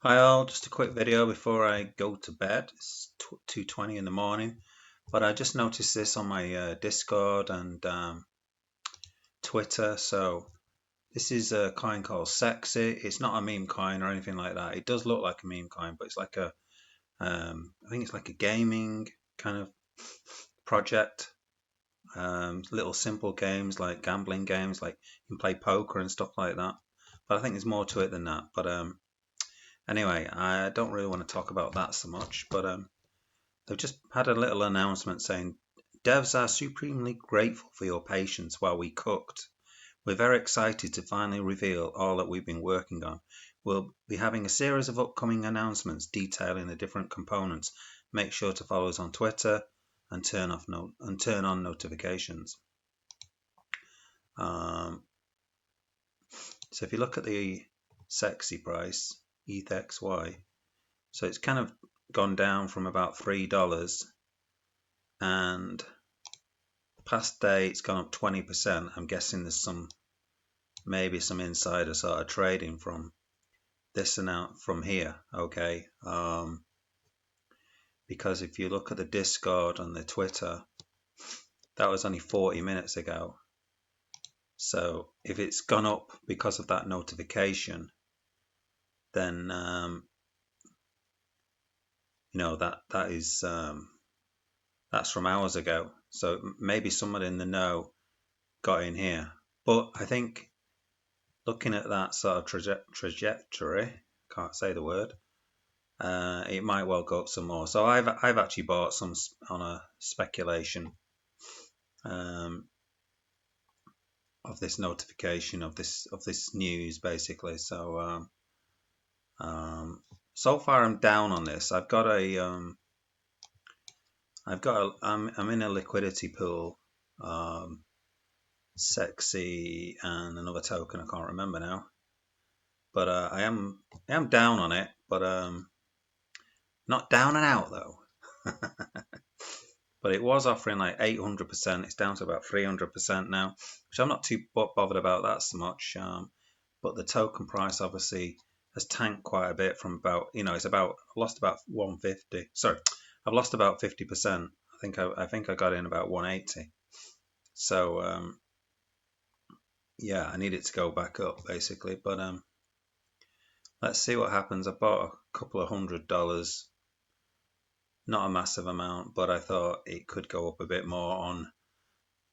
Hi all, just a quick video before I go to bed. It's 2:20 in the morning, but I just noticed this on my Discord and Twitter. So this is a coin called Sexy. It's not a meme coin or anything like that. It does look like a meme coin, but it's like a I think it's like a gaming kind of project. Little simple games like gambling games, like you can play poker and stuff like that. But I think there's more to it than that. But anyway, I don't really want to talk about that so much, but they've just had a little announcement saying, devs are supremely grateful for your patience while we cooked. We're very excited to finally reveal all that we've been working on. We'll be having a series of upcoming announcements detailing the different components. Make sure to follow us on Twitter and turn on notifications. So if you look at the sexy price, ETHXY, so it's kind of gone down from about $3, and past day it's gone up 20%. I'm guessing there's maybe some insider sort of trading from this and out from here. Okay, because if you look at the Discord and the Twitter, that was only 40 minutes ago. So if it's gone up because of that notification, then that's from hours ago. So maybe someone in the know got in here. But I think looking at that sort of trajectory, can't say the word, it might well go up some more. So I've actually bought some on a speculation of this notification of this news, basically. So so far I'm down on this. I'm in a liquidity pool, sexy, and another token I can't remember now. But I am down on it, but not down and out though. But it was offering like 800%. It's down to about 300% now, which I'm not too bothered about that so much. But the token price obviously has tanked quite a bit from about, it's about, I've lost about 150. Sorry, I've lost about 50%. I think I got in about 180. So yeah, I need it to go back up basically. But let's see what happens. I bought a couple of $100. Not a massive amount, but I thought it could go up a bit more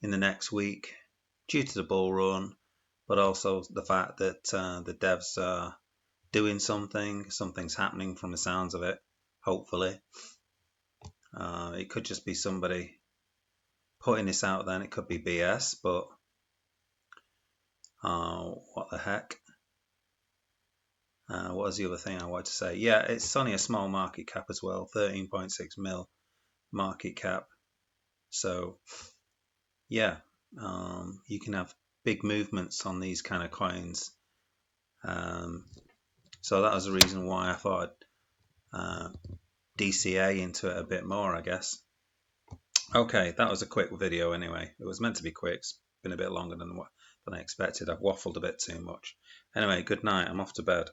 in the next week due to the bull run, but also the fact that the devs are doing something's happening from the sounds of it, hopefully. It could just be somebody putting this out then, it could be BS, but what the heck. What was the other thing I wanted to say? Yeah, it's only a small market cap as well, 13.6 mil market cap. So yeah, you can have big movements on these kind of coins. So that was the reason why I thought I'd DCA into it a bit more, I guess. Okay, that was a quick video anyway. It was meant to be quick. It's been a bit longer than I expected. I've waffled a bit too much. Anyway, good night. I'm off to bed.